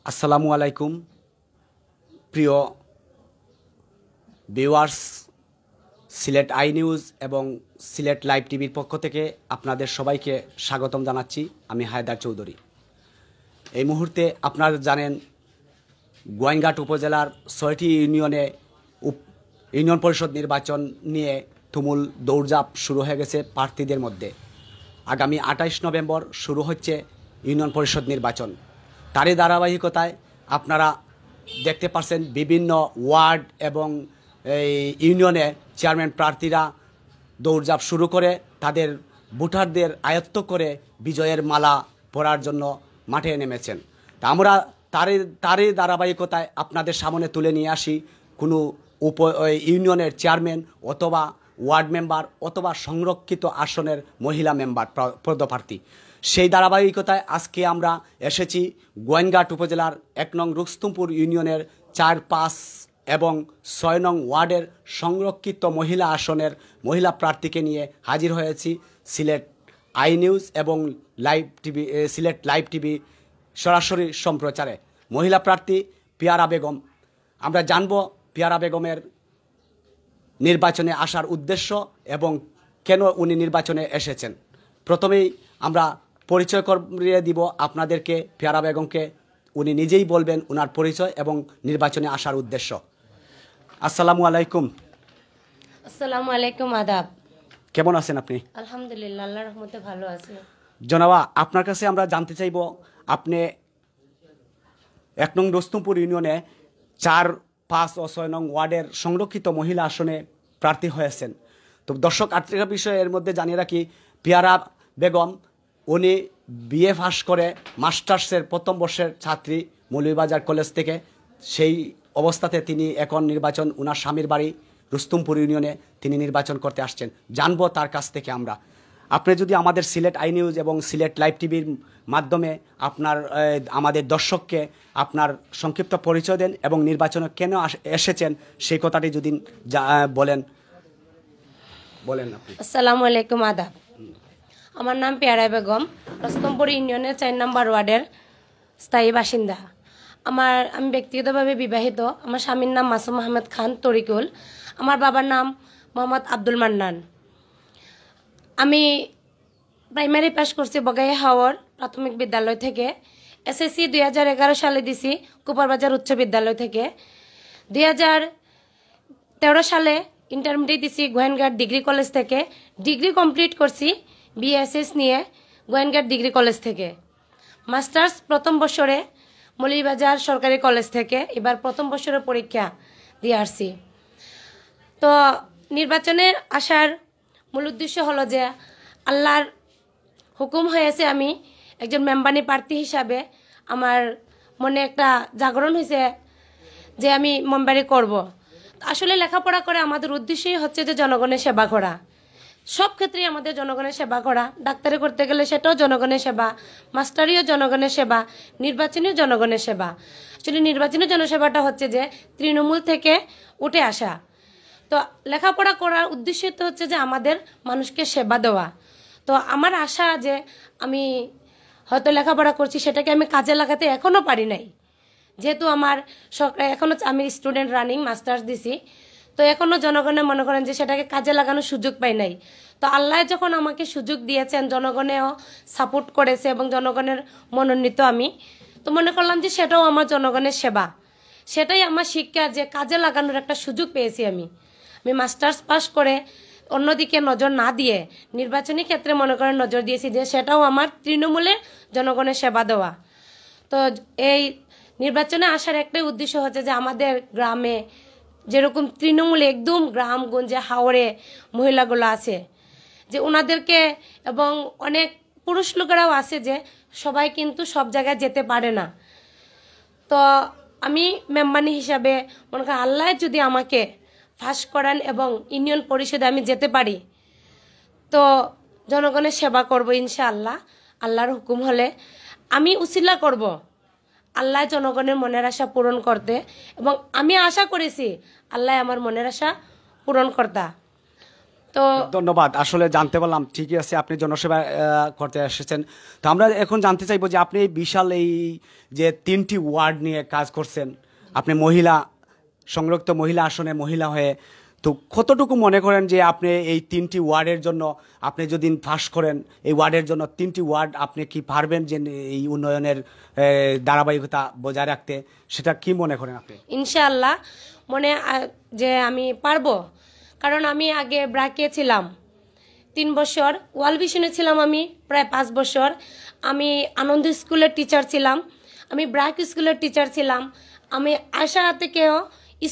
আসসালামু আলাইকুম প্রিয় ভিউয়ার্স, সিলেট আই নিউজ এবং সিলেট লাইভ টিভির পক্ষ থেকে আপনাদের সবাইকে স্বাগতম জানাচ্ছি। আমি হায়দার চৌধুরী। এই মুহূর্তে আপনারা জানেন গোয়াইনঘাট উপজেলার ৬টি ইউনিয়নে ইউনিয়ন পরিষদ নির্বাচন নিয়ে তুমুল দৌড়ঝাঁপ শুরু হয়ে গেছে প্রার্থীদের মধ্যে। আগামী ২৮ নভেম্বর শুরু হচ্ছে ইউনিয়ন পরিষদ নির্বাচন। তারই ধারাবাহিকতায় আপনারা দেখতে পাচ্ছেন বিভিন্ন ওয়ার্ড এবং এই ইউনিয়নে চেয়ারম্যান প্রার্থীরা দৌড়ঝাঁপ শুরু করে তাদের ভোটারদের আয়ত্ত করে বিজয়ের মালা পরার জন্য মাঠে নেমেছেন। তা আমরা তারই ধারাবাহিকতায় আপনাদের সামনে তুলে নিয়ে আসি কোনো ইউনিয়নের চেয়ারম্যান অথবা ওয়ার্ড মেম্বার অথবা সংরক্ষিত আসনের মহিলা মেম্বার পদপ্রার্থী। সেই ধারাবাহিকতায় আজকে আমরা এসেছি গোয়াইনঘাট উপজেলার ১ নং রুস্তমপুর ইউনিয়নের ৪, ৫ এবং ৬ নং ওয়ার্ডের সংরক্ষিত মহিলা আসনের মহিলা প্রার্থীকে নিয়ে হাজির হয়েছি সিলেট আই নিউজ এবং সিলেট লাইভ টিভি সরাসরি সম্প্রচারে। মহিলা প্রার্থী পিয়ারা বেগম। আমরা জানব পিয়ারা বেগমের নির্বাচনে আসার উদ্দেশ্য এবং কেন উনি নির্বাচনে এসেছেন। প্রথমেই আমরা পরিচয় করিয়ে দিব আপনাদেরকে পিয়ারা বেগমকে। উনি নিজেই বলবেন ওনার পরিচয় এবং নির্বাচনে আসার উদ্দেশ্য। আসসালামু আলাইকুম। আসসালামু আলাইকুম, আদাব। কেমন আছেন আপনি? আলহামদুলিল্লাহ, আল্লাহর রহমতে ভালো আছি। জনাবা, আপনার কাছে আমরা জানতে চাইব আপনি ১ নং রুস্তমপুর ইউনিয়নে ৪, ৫ ও ৬ নং ওয়ার্ডের সংরক্ষিত মহিলা আসনে প্রার্থী হয়েছেন। তো দর্শক আরেকটা বিষয় এর মধ্যে জানিয়ে রাখি, পিয়ারা বেগম উনি বিএ পাস করে মাস্টার্সের প্রথম বর্ষের ছাত্রী মৌলভীবাজার কলেজ থেকে। সেই অবস্থাতে তিনি এখন নির্বাচন ওনার স্বামীর বাড়ি রুস্তমপুর ইউনিয়নে তিনি নির্বাচন করতে আসছেন। জানবো তার কাছ থেকে আমরা। আপনি যদি আমাদের সিলেট আই নিউজ এবং সিলেট লাইভ টিভির মাধ্যমে আমাদের দর্শককে আপনার সংক্ষিপ্ত পরিচয় দেন এবং নির্বাচনে কেন এসেছেন সেই কথাটি যদি বলেন আপনি। আসসালামু আলাইকুম, আদাব। আমার নাম পিয়ারা বেগম, রুস্তমপুর ইউনিয়নের ৪ নম্বর ওয়ার্ডের স্থায়ী বাসিন্দা। আমি ব্যক্তিগতভাবে বিবাহিত। আমার স্বামীর নাম মাসুম আহমেদ খান তরিকুল। আমার বাবার নাম মোহাম্মদ আব্দুল মান্নান। আমি প্রাইমারি পাস করছি বগাইয়া হাওর প্রাথমিক বিদ্যালয় থেকে। এসএসসি ২০১১ সালে দিছি কুপারবাজার উচ্চ বিদ্যালয় থেকে। ২০১৩ সালে ইন্টারমিডিয়েট দিছি গোয়াইনঘাট ডিগ্রি কলেজ থেকে। ডিগ্রি কমপ্লিট করছি বিএসএস নিয়ে গোয়াইনঘাট ডিগ্রি কলেজ থেকে। মাস্টার্স প্রথম বছরে মৌলভীবাজার সরকারি কলেজ থেকে। এবার প্রথম বছরের পরীক্ষা দিয়ে আসছি। তো নির্বাচনে আসার মূল উদ্দেশ্য হলো যে আল্লাহর হুকুম হয়েছে আমি একজন মেম্বানি প্রার্থী হিসাবে আমার মনে একটা জাগরণ হয়েছে যে আমি মেম্বারি করব। আসলে লেখাপড়া করে আমাদের উদ্দেশ্যই হচ্ছে যে জনগণের সেবা করা। সব ক্ষেত্রেই আমাদের জনগণের সেবা করা। ডাক্তারি করতে গেলে সেটাও জনগণের সেবা, মাস্টারিও জনগণের সেবা, নির্বাচনীয় জনগণের সেবা। আসলে নির্বাচনী জনসেবাটা হচ্ছে যে তৃণমূল থেকে উঠে আসা। তো লেখাপড়া করার উদ্দেশ্য তো হচ্ছে যে আমাদের মানুষকে সেবা দেওয়া। তো আমার আশা যে আমি হয়তো লেখাপড়া করছি সেটাকে আমি কাজে লাগাতে এখনও পারি নাই। যেহেতু আমার এখনও আমি স্টুডেন্ট রানিং মাস্টার্স দিছি, তো এখনও জনগণের মনে করেন যে সেটাকে কাজে লাগানোর সুযোগ পাই নাই। তো আল্লাহ যখন আমাকে সুযোগ দিয়েছেন, জনগণেও সাপোর্ট করেছে এবং জনগণের মনোনীত আমি, তো মনে করলাম যে সেটাও আমার জনগণের সেবা। সেটাই আমার শিক্ষা যে কাজে লাগানোর একটা সুযোগ পেয়েছি আমি মাস্টার্স পাস করে অন্যদিকে নজর না দিয়ে নির্বাচনী ক্ষেত্রে মনে করেন নজর দিয়েছি যে সেটাও আমার তৃণমূলে জনগণের সেবা দেওয়া। তো এই নির্বাচনে আসার একটাই উদ্দেশ্য হচ্ছে যে আমাদের গ্রামে যেরকম তৃণমূলে একদম গ্রামগঞ্জে হাওড়ে মহিলাগুলো আছে যে ওনাদেরকে, এবং অনেক পুরুষ লোকেরাও আছে যে সবাই কিন্তু সব জায়গায় যেতে পারে না। তো আমি মেম্বানি হিসাবে মনে করেন আল্লাহ যদি আমাকে ফাঁস করান এবং ইউনিয়ন পরিষদে আমি যেতে পারি তো জনগণের সেবা করব ইনশাআল্লাহ। আল্লাহর হুকুম হলে আমি উসিলা করব আল্লাহ জনগণের মনের আশা পূরণ করতে, এবং আমি আশা করেছি আল্লাহ আমার মনের আশা পূরণ তো ধন্যবাদ। আসলে জানতে পারলাম ঠিকই আছে, আপনি জনসেবা করতে এসেছেন। তো আমরা এখন জানতে চাইবো যে আপনি বিশাল এই যে 3টি ওয়ার্ড নিয়ে কাজ করছেন, আপনি মহিলা সংরক্ষিত মহিলা আসনে মহিলা হয়ে, তো কতটুকু মনে করেন যে আপনি এই 3টি ওয়ার্ডের জন্য আপনি যদি পাস করেন, এই ওয়ার্ডের জন্য 3টি ওয়ার্ড আপনি কি পারবেন যে এই উন্নয়নের ধারাবাহিকতা বজায় রাখতে, সেটা কি মনে করেন আপনি? ইনশাআল্লাহ যে আমি পারবো, কারণ আমি আগে ব্র্যাকে ছিলাম 3 বছর, ওয়াল ভিশনে ছিলাম আমি প্রায় 5 বছর, আমি আনন্দ স্কুলের টিচার ছিলাম, আমি ব্র্যাক স্কুলের টিচার ছিলাম, আমি আশা থেকেও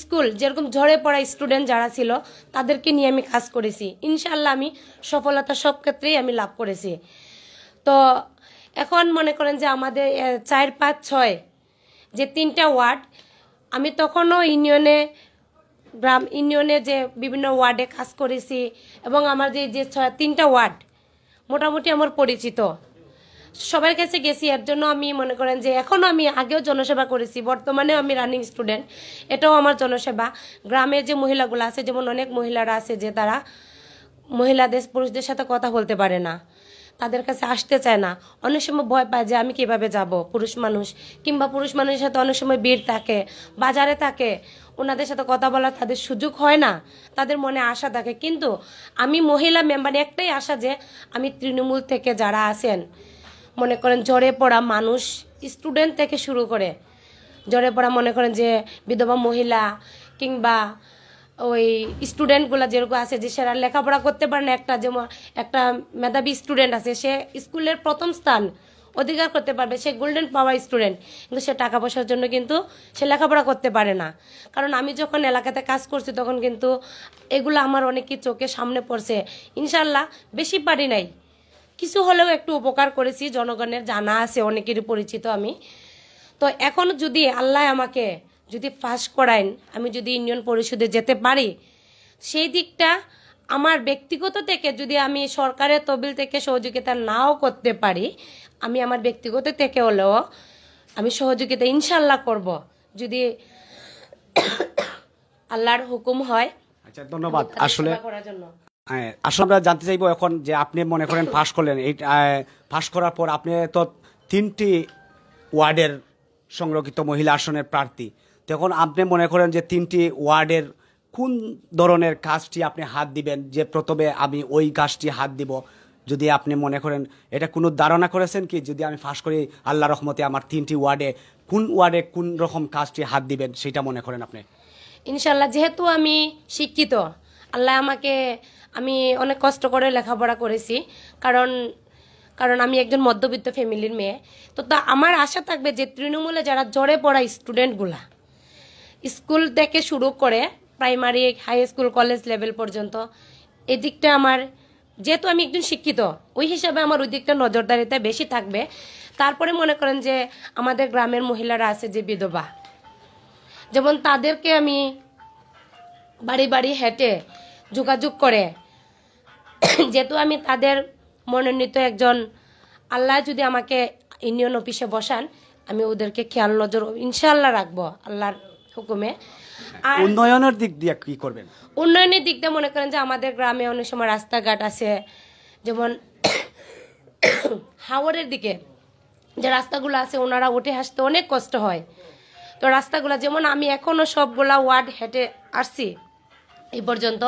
স্কুল যেরকম ঝরে পড়া স্টুডেন্ট যারা ছিল তাদেরকে নিয়ে আমি কাজ করেছি। ইনশাআল্লাহ আমি সফলতা সব ক্ষেত্রেই আমি লাভ করেছি। তো এখন মনে করেন যে আমাদের 4, 5, 6 যে 3টা ওয়ার্ড, আমি তখনও গ্রাম ইউনিয়নে যে বিভিন্ন ওয়ার্ডে কাজ করেছি, এবং আমার যে 3টা ওয়ার্ড মোটামুটি আমার পরিচিত, সবার কাছে গেছি। এর জন্য আমি মনে করেন যে এখনও আমি আগেও জনসেবা করেছি, বর্তমানেও আমি রানিং স্টুডেন্ট, এটাও আমার জনসেবা। গ্রামের যে মহিলাগুলো আছে, যেমন অনেক মহিলারা আছে যে তারা মহিলাদের পুরুষদের সাথে কথা বলতে পারে না, তাদের কাছে আসতে চায় না, অনেক সময় ভয় পায় যে আমি কিভাবে যাব, পুরুষ মানুষ, কিংবা পুরুষ মানুষের সাথে অনেক সময় ভিড় থাকে, বাজারে থাকে, ওনাদের সাথে কথা বলার তাদের সুযোগ হয় না, তাদের মনে আশা থাকে। কিন্তু আমি মহিলা মেম্বার, একটাই আশা যে আমি তৃণমূল থেকে যারা আছেন, মনে করেন ঝরে পড়া মানুষ, স্টুডেন্ট থেকে শুরু করে ঝরে পড়া, মনে করেন যে বিধবা মহিলা কিংবা ওই স্টুডেন্টগুলো যেরকম আছে যে সেরা লেখাপড়া করতে পারে না, যেমন একটা মেধাবী স্টুডেন্ট আছে, সে স্কুলের প্রথম স্থান অধিকার করতে পারবে, সে গোল্ডেন পাওয়ার স্টুডেন্ট, কিন্তু সে টাকা পয়সার জন্য কিন্তু সে লেখাপড়া করতে পারে না। কারণ আমি যখন এলাকাতে কাজ করছি তখন কিন্তু এগুলো আমার অনেকই চোখের সামনে পড়ছে। ইনশাল্লাহ বেশি পারি নাই, কিছু হলেও একটু উপকার করেছি, জনগণের জানা আছে, অনেকেরই পরিচিত আমি। তো এখন যদি আল্লাহ আমাকে যদি পাস করাইন, আমি যদি ইউনিয়ন পরিষদে যেতে পারি, সেই দিকটা আমার ব্যক্তিগত থেকে যদি আমি সরকারের তহবিল থেকে সহযোগিতা নাও করতে পারি, আমি আমার ব্যক্তিগত থেকে হলেও আমি সহযোগিতা ইনশাল্লাহ করব, যদি আল্লাহর হুকুম হয়। আচ্ছা, ধন্যবাদ। আসলে করার জন্য আসলে আমরা জানতে চাইবো এখন যে আপনি মনে করেন পাস করলেন, এই পাস করার পর আপনি তো 3টি ওয়ার্ডের সংরক্ষিত মহিলা আসনের প্রার্থী, তখন আপনি মনে করেন যে 3টি ওয়ার্ডের কোন ধরনের কাজটি আপনি হাত দিবেন, যে প্রথমে আমি ওই কাজটি হাত দিব, যদি আপনি মনে করেন এটা কোনো ধারণা করেছেন কি, যদি আমি পাস করি আল্লাহ রহমতে আমার 3টি ওয়ার্ডে কোন রকম কাজটি হাত দিবেন সেটা মনে করেন আপনি? ইনশাল্লাহ, যেহেতু আমি শিক্ষিত, আল্লাহ আমাকে, আমি অনেক কষ্ট করে লেখাপড়া করেছি, কারণ আমি একজন মধ্যবিত্ত ফ্যামিলির মেয়ে। তো আমার আশা থাকবে যে তৃণমূলে যারা ঝরে পড়া স্টুডেন্টগুলা, স্কুল থেকে শুরু করে primary, high school, college level পর্যন্ত, এই দিকটা আমার, যেহেতু আমি একজন শিক্ষিত, ওই হিসাবে আমার ওই দিকটা নজরদারিতে বেশি থাকবে। তারপরে মনে করেন যে আমাদের গ্রামের মহিলারা আছে যে বিধবা, যেমন তাদেরকে আমি বাড়ি বাড়ি হেঁটে যোগাযোগ করে, যেহেতু আমি তাদের মনোনীত একজন, আল্লাহ যদি আমাকে ইউনিয়ন অফিসে বসান, আমি ওদেরকে খেয়াল নজর ইনশাআল্লাহ রাখবো আল্লাহর হুকুমে। আর উন্নয়নের দিক দিয়ে কি করবেন? উন্নয়নের দিক দিয়ে মনে করেন যে আমাদের গ্রামে অনেক সময় রাস্তাঘাট আছে, যেমন হাওড়ের দিকে যে রাস্তাগুলো আছে, ওনারা উঠে আসতে অনেক কষ্ট হয়। তো রাস্তাগুলো, যেমন আমি এখনো সবগুলা ওয়ার্ড হেঁটে আসছি এই পর্যন্ত,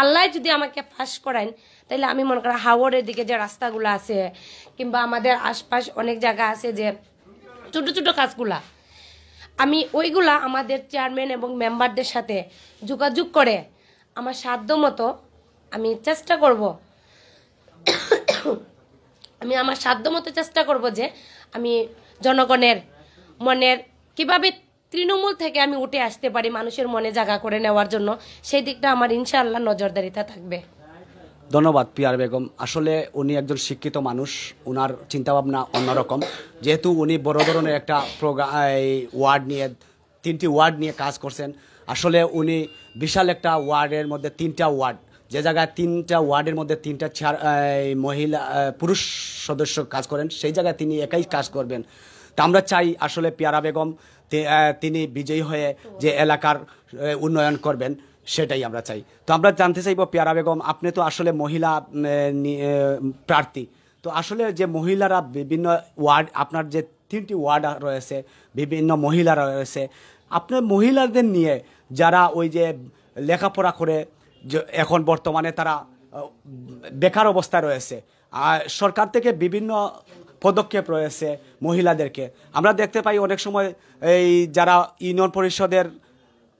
আল্লাহ যদি আমাকে পাস করান, তাহলে আমি মনে করি হাওড়ের দিকে যে রাস্তাগুলো আছে, কিংবা আমাদের আশপাশ অনেক জায়গা আছে যে ছোট ছোট কাজগুলা, আমি ওইগুলা আমাদের চেয়ারম্যান এবং মেম্বারদের সাথে যোগাযোগ করে আমার সাধ্য মতো আমি চেষ্টা করব, আমি আমার সাধ্য মতো চেষ্টা করব যে আমি জনগণের মনের কিভাবে তৃণমূল থেকে আমি উঠে আসতে পারি, মানুষের মনে জায়গা করে নেওয়ার জন্য, সেই দিকটা আমার ইনশাআল্লাহ নজরদারিতে থাকবে। ধন্যবাদ পিয়ার বেগম। আসলে উনি একজন শিক্ষিত মানুষ, ওনার চিন্তাভাবনা অন্যরকম। যেহেতু উনি বড় ধরনের একটা ওয়ার্ড নিয়ে, 3টি ওয়ার্ড নিয়ে কাজ করছেন। আসলে উনি বিশাল একটা ওয়ার্ডের মধ্যে 3টা ওয়ার্ড, যে জায়গায় 3টা ওয়ার্ডের মধ্যে 3টা মহিলা পুরুষ সদস্য কাজ করেন, সেই জায়গায় তিনি একাই কাজ করবেন। তা আমরা চাই আসলে পিয়ারা বেগম তিনি বিজয়ী হয়ে যে এলাকার উন্নয়ন করবেন, সেটাই আমরা চাই। তো আমরা জানতে চাইব পেয়ারা বেগম, আপনি তো আসলে মহিলা প্রার্থী, তো আসলে যে মহিলারা বিভিন্ন ওয়ার্ড, আপনার যে 3টি ওয়ার্ড রয়েছে, বিভিন্ন মহিলারা রয়েছে, আপনার মহিলাদের নিয়ে যারা ওই যে লেখাপড়া করে এখন বর্তমানে তারা বেকার অবস্থায় রয়েছে, আর সরকার থেকে বিভিন্ন পদক্ষেপ রয়েছে মহিলাদেরকে। আমরা দেখতে পাই অনেক সময় এই যারা ইউনিয়ন পরিষদের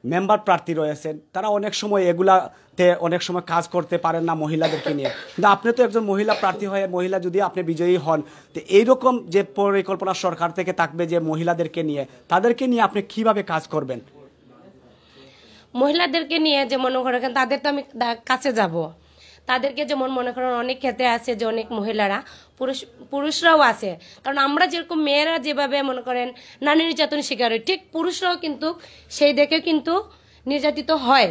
মেম্বার প্রার্থী রয়েছেন তারা অনেক সময় এগুলাতে অনেক সময় কাজ করতে পারেন না মহিলাদেরকে নিয়ে। কিন্তু আপনি তো একজন মহিলা প্রার্থী হয়ে, মহিলা যদি আপনি বিজয়ী হন, তো এইরকম যে পরিকল্পনা সরকার থেকে থাকবে যে মহিলাদেরকে নিয়ে, তাদেরকে নিয়ে আপনি কিভাবে কাজ করবেন? মহিলাদেরকে নিয়ে যে মনে করেন তাদের তো আমি কাছে যাব, তাদেরকে যেমন মনে করেন অনেক ক্ষেত্রে আছে যে অনেক মহিলারা পুরুষরাও আছে, কারণ আমরা যেরকম মেয়েরা যেভাবে মনে করেন নারী নির্যাতন শিকার হয়, ঠিক পুরুষরাও কিন্তু সেই দেখে কিন্তু নির্যাতিত হয়।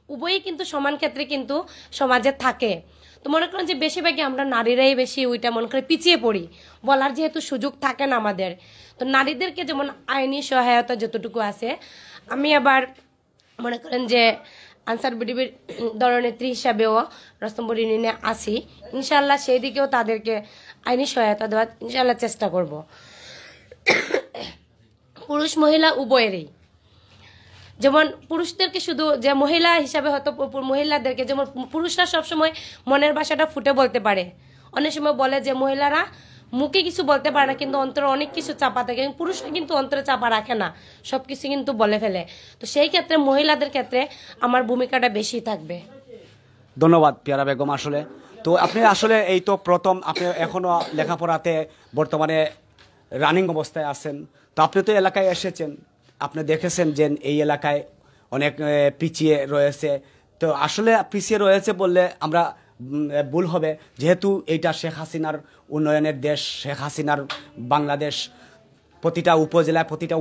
উভয়ই কিন্তু সমান ক্ষেত্রে কিন্তু সমাজে থাকে। তো মনে করেন যে বেশিরভাগই আমরা নারীরাই বেশি ওইটা মনে করে পিছিয়ে পড়ি, বলার যেহেতু সুযোগ থাকে না আমাদের। তো নারীদেরকে যেমন আইনি সহায়তা যতটুকু আছে, আমি আবার মনে করেন যে আনসার বিডিবির দলনেত্রী হিসাবেও রস্তমপুর ইউনিয়নে আছি, ইনশাল্লাহ সেই দিকেও তাদেরকে আইনি সহায়তা দেওয়ার ইনশাল্লাহ চেষ্টা করব। পুরুষ মহিলা উভয়েরই, যেমন পুরুষদেরকে শুধু যে মহিলা হিসাবে হয়তো মহিলাদেরকে, যেমন পুরুষরা সবসময় মনের ভাষাটা ফুটে বলতে পারে, অনেক সময় বলে যে মহিলারা মুখে কিছু বলতে পারে না কিন্তু অন্তরে অনেক কিছু চাপা থাকে, পুরুষরা কিন্তু অন্তরে চাপা রাখে না, সবকিছু কিন্তু বলে ফেলে। তো সেই ক্ষেত্রে মহিলাদের ক্ষেত্রে আমার ভূমিকাটা বেশি থাকবে। ধন্যবাদ পেয়ারা বেগম। আসলে তো আপনি আসলে এই তো প্রথম, আপনি এখনো লেখাপড়াতে বর্তমানে রানিং অবস্থায় আছেন, তো আপনি তো এলাকায় এসেছেন, আপনি দেখেছেন যে এই এলাকায় অনেক পিছিয়ে রয়েছে। তো আসলে পিছিয়ে রয়েছে বললে আমরা ভুল হবে, যেহেতু এইটা শেখ হাসিনার উন্নয়নের দেশ, শেখ হাসিনার বাংলাদেশ। প্রতিটা উপজেলায়, প্রতিটা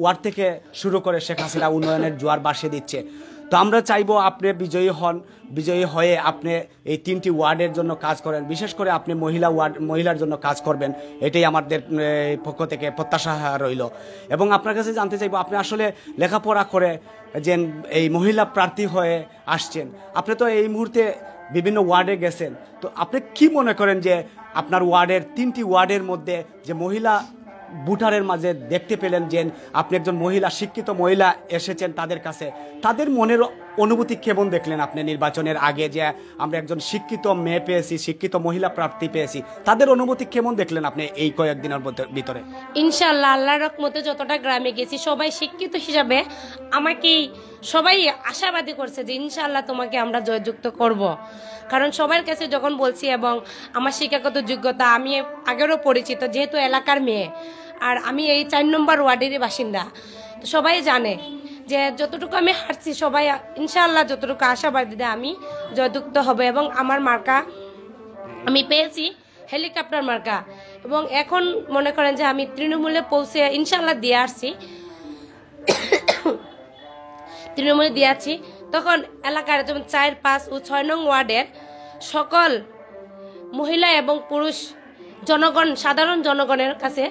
ওয়ার্ড থেকে শুরু করে শেখ হাসিনা উন্নয়নের জোয়ার বাসিয়ে দিচ্ছে। তো আমরা চাইবো আপনি বিজয়ী হন, বিজয়ী হয়ে আপনি এই 3টি ওয়ার্ডের জন্য কাজ করেন, বিশেষ করে আপনি মহিলার জন্য কাজ করবেন, এটাই আমাদের পক্ষ থেকে প্রত্যাশা রইল। এবং আপনার কাছে জানতে চাইবো, আপনি আসলে লেখাপড়া করে যে এই মহিলা প্রার্থী হয়ে আসছেন, আপনি তো এই মুহূর্তে বিভিন্ন ওয়ার্ডে গেছেন, তো আপনি কি মনে করেন যে আপনার ওয়ার্ডের 3টি ওয়ার্ডের মধ্যে যে মহিলা ভোটারের মাঝে দেখতে পেলেন যে আপনি একজন মহিলা, শিক্ষিত মহিলা এসেছেন তাদের কাছে, তাদের মনের অনুভূতি কেমন দেখলেন আপনি নির্বাচনের আগে, যে আমরা একজন শিক্ষিত মেয়ে পেয়েছি, শিক্ষিত মহিলা প্রার্থী পেয়েছি, তাদের অনুভূতি কেমন দেখলেন আপনি এই কয়েকদিনের ভিতরে? ইনশাআল্লাহ আল্লাহর রহমতে যতটা গ্রামে গেছি সবাই শিক্ষিত হিসাবে আমাকেই সবাই আশাবাদী করছে যে ইনশাআল্লাহ তোমাকে আমরা জয়যুক্ত করব। কারণ সবার কাছে যখন বলছি এবং আমার শিক্ষাগত যোগ্যতা, আমি আগেরও পরিচিত যেহেতু এলাকার মেয়ে, আর আমি এই 4 নম্বর ওয়ার্ডেরই বাসিন্দা, তো সবাই জানে যে যতটুকু আমি হাঁটছি সবাই ইনশাআল্লাহ যতটুকু আশাবাদী দেয় আমি জয়যুক্ত হব। এবং আমার মার্কা আমি পেয়েছি হেলিকপ্টার মার্কা, এবং এখন মনে করেন যে আমি তৃণমূলে পৌঁছে ইনশাআল্লাহ দিয়ে আসছি, তৃণমূলে দিয়ে আছি। তখন এলাকার যেমন 4, 5 ও 6 নং ওয়ার্ডের সকল মহিলা এবং পুরুষ জনগণ, সাধারণ জনগণের কাছে,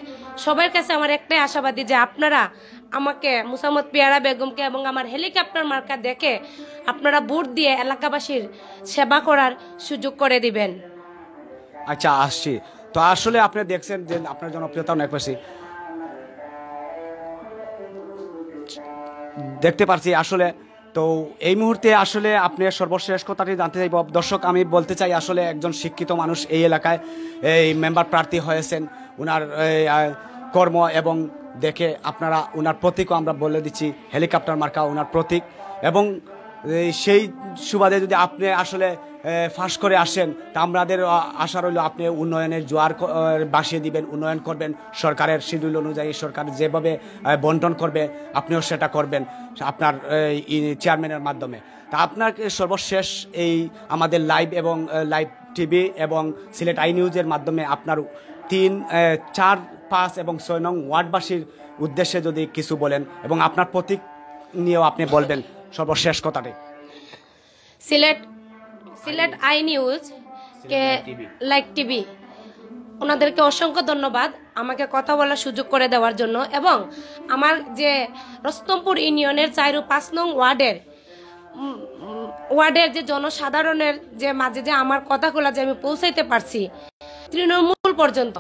সবার কাছে আমার একটাই আশাবাদী যে আপনারা আমাকে মুসাম্মদ পেয়ারা বেগমকে এবং আমার হেলিকপ্টার মার্কা দেখে আপনারা ভোট দিয়ে এলাকাবাসীর সেবা করার সুযোগ করে দিবেন। আচ্ছা, আসছি। তো আসলে আপনি দেখছেন যে আপনার জনপ্রিয়তা অনেক বেশি দেখতে পারছি আসলে। তো এই মুহূর্তে আসলে আপনি সর্বশেষ কথাটি জানতে চাইব। দর্শক, আমি বলতে চাই আসলে একজন শিক্ষিত মানুষ এই এলাকায় এই মেম্বার প্রার্থী হয়েছেন, ওনার কর্ম এবং দেখে আপনারা ওনার প্রতীকও আমরা বলে দিচ্ছি, হেলিকপ্টার মার্কা ওনার প্রতীক। এবং সেই সুবাদে যদি আপনি আসলে ফাঁস করে আসেন, তা আমাদের আশা রইল আপনি উন্নয়নের জোয়ার বাসিয়ে দিবেন, উন্নয়ন করবেন, সরকারের শিডিউল অনুযায়ী সরকার যেভাবে বন্টন করবে আপনিও সেটা করবেন আপনার চেয়ারম্যানের মাধ্যমে। তা আপনাকে সর্বশেষ এই আমাদের লাইভ টিভি এবং সিলেট আই নিউজের মাধ্যমে আপনার 3, 4, 5 এবং 6 নং ওয়ার্ডবাসীর উদ্দেশ্যে যদি কিছু বলেন, এবং আপনার প্রতীক নিয়েও আপনি বলবেন সর্বশেষ কথাটি। Sylhet I news K live TV ওনাদেরকে অসংখ্য ধন্যবাদ আমাকে কথা বলার সুযোগ করে দেওয়ার জন্য, এবং আমার যে রস্তমপুর ইউনিয়নের 4 ও 5 নং ওয়ার্ডের ওয়ার্ডের যে জনসাধারণের যে মাঝে যে আমার কথাগুলো যে আমি পৌঁছাইতে পারছি তৃণমূল পর্যন্ত,